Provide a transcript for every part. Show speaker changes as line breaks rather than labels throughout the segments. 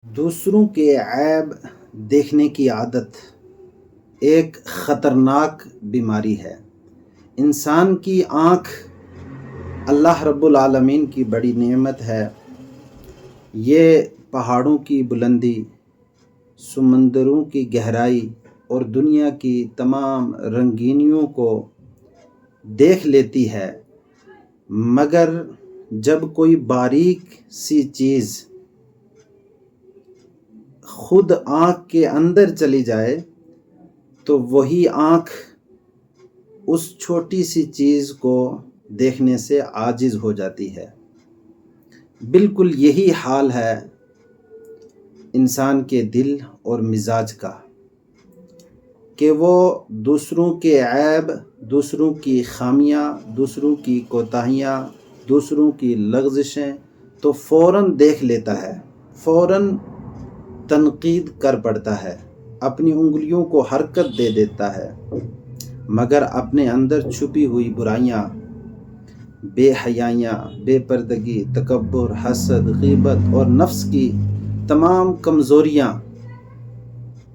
دوسروں کے عیب دیکھنے کی عادت ایک خطرناک بیماری ہے۔ انسان کی آنکھ اللہ رب العالمین کی بڑی نعمت ہے۔ یہ پہاڑوں کی بلندی، سمندروں کی گہرائی اور دنیا کی تمام رنگینیوں کو دیکھ لیتی ہے، مگر جب کوئی باریک سی چیز خود آنکھ کے اندر چلی جائے تو وہی آنکھ اس چھوٹی سی چیز کو دیکھنے سے عاجز ہو جاتی ہے۔ بالکل یہی حال ہے انسان کے دل اور مزاج کا، کہ وہ دوسروں کے عیب، دوسروں کی خامیاں، دوسروں کی کوتاہیاں، دوسروں کی لغزشیں تو فوراً دیکھ لیتا ہے، فوراً تنقید کر پڑتا ہے، اپنی انگلیوں کو حرکت دے دیتا ہے، مگر اپنے اندر چھپی ہوئی برائیاں، بے حیائیاں، بے پردگی، تکبر، حسد، غیبت اور نفس کی تمام کمزوریاں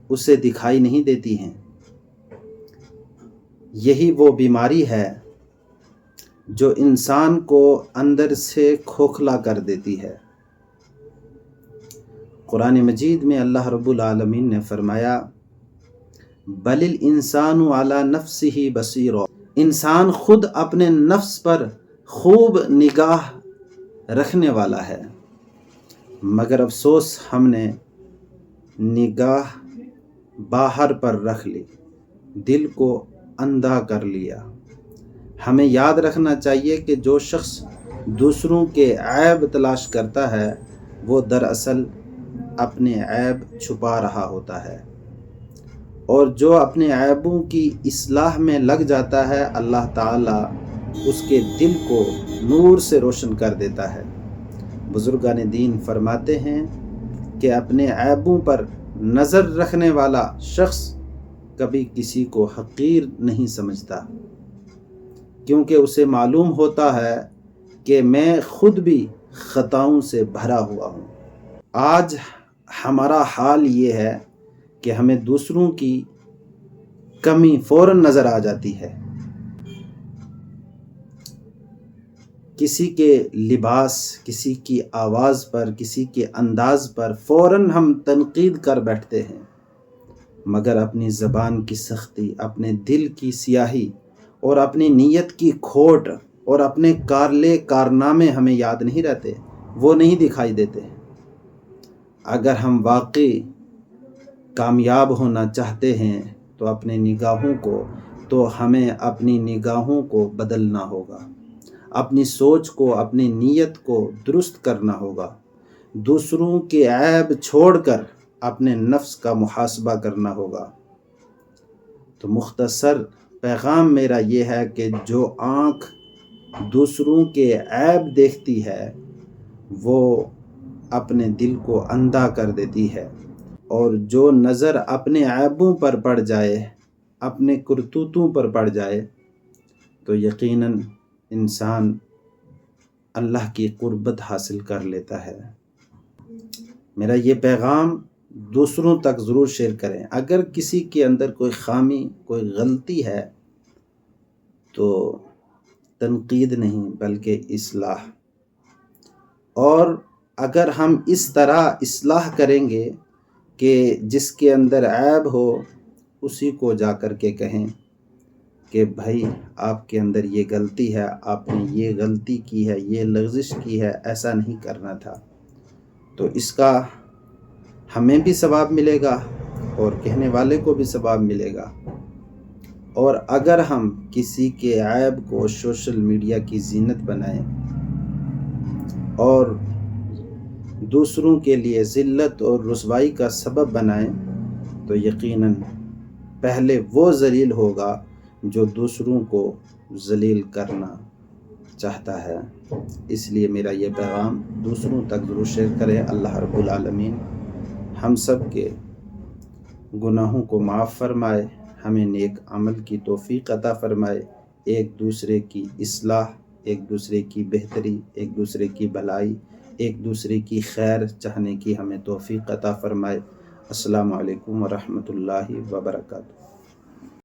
اسے دکھائی نہیں دیتی ہیں۔ یہی وہ بیماری ہے جو انسان کو اندر سے کھوکھلا کر دیتی ہے۔ قرآن مجید میں اللہ رب العالمین نے فرمایا، بل الانسان علی نفسہ بصیر، انسان خود اپنے نفس پر خوب نگاہ رکھنے والا ہے، مگر افسوس ہم نے نگاہ باہر پر رکھ لی، دل کو اندھا کر لیا۔ ہمیں یاد رکھنا چاہیے کہ جو شخص دوسروں کے عیب تلاش کرتا ہے وہ دراصل اپنے عیب چھپا رہا ہوتا ہے، اور جو اپنے عیبوں کی اصلاح میں لگ جاتا ہے اللہ تعالیٰ اس کے دل کو نور سے روشن کر دیتا ہے۔ بزرگان دین فرماتے ہیں کہ اپنے عیبوں پر نظر رکھنے والا شخص کبھی کسی کو حقیر نہیں سمجھتا، کیونکہ اسے معلوم ہوتا ہے کہ میں خود بھی خطاؤں سے بھرا ہوا ہوں۔ آج ہمارا حال یہ ہے کہ ہمیں دوسروں کی کمی فوراً نظر آ جاتی ہے۔ کسی کے لباس، کسی کی آواز پر، کسی کے انداز پر فوراً ہم تنقید کر بیٹھتے ہیں، مگر اپنی زبان کی سختی، اپنے دل کی سیاہی اور اپنی نیت کی کھوٹ اور اپنے کارنامے ہمیں یاد نہیں رہتے، وہ نہیں دکھائی دیتے۔ اگر ہم واقعی کامیاب ہونا چاہتے ہیں تو ہمیں اپنی نگاہوں کو بدلنا ہوگا، اپنی سوچ کو، اپنی نیت کو درست کرنا ہوگا، دوسروں کے عیب چھوڑ کر اپنے نفس کا محاسبہ کرنا ہوگا۔ تو مختصر پیغام میرا یہ ہے کہ جو آنکھ دوسروں کے عیب دیکھتی ہے وہ اپنے دل کو اندھا کر دیتی ہے، اور جو نظر اپنے عیبوں پر پڑ جائے، اپنے کرتوتوں پر پڑ جائے، تو یقیناً انسان اللہ کی قربت حاصل کر لیتا ہے۔ میرا یہ پیغام دوسروں تک ضرور شیئر کریں۔ اگر کسی کے اندر کوئی خامی، کوئی غلطی ہے تو تنقید نہیں بلکہ اصلاح، اور اگر ہم اس طرح اصلاح کریں گے کہ جس کے اندر عیب ہو اسی کو جا کر کے کہیں کہ بھائی آپ کے اندر یہ غلطی ہے، آپ نے یہ غلطی کی ہے، یہ لغزش کی ہے، ایسا نہیں کرنا تھا، تو اس کا ہمیں بھی ثواب ملے گا اور کہنے والے کو بھی ثواب ملے گا۔ اور اگر ہم کسی کے عیب کو سوشل میڈیا کی زینت بنائیں اور دوسروں کے لیے ذلت اور رسوائی کا سبب بنائیں تو یقیناً پہلے وہ ذلیل ہوگا جو دوسروں کو ذلیل کرنا چاہتا ہے۔ اس لیے میرا یہ پیغام دوسروں تک ضرور شیئر کریں۔ اللہ رب العالمین ہم سب کے گناہوں کو معاف فرمائے، ہمیں نیک عمل کی توفیق عطا فرمائے، ایک دوسرے کی اصلاح، ایک دوسرے کی بہتری، ایک دوسرے کی بھلائی، ایک دوسرے کی خیر چاہنے کی ہمیں توفیق عطا فرمائے۔ السلام علیکم ورحمۃ اللہ وبرکاتہ۔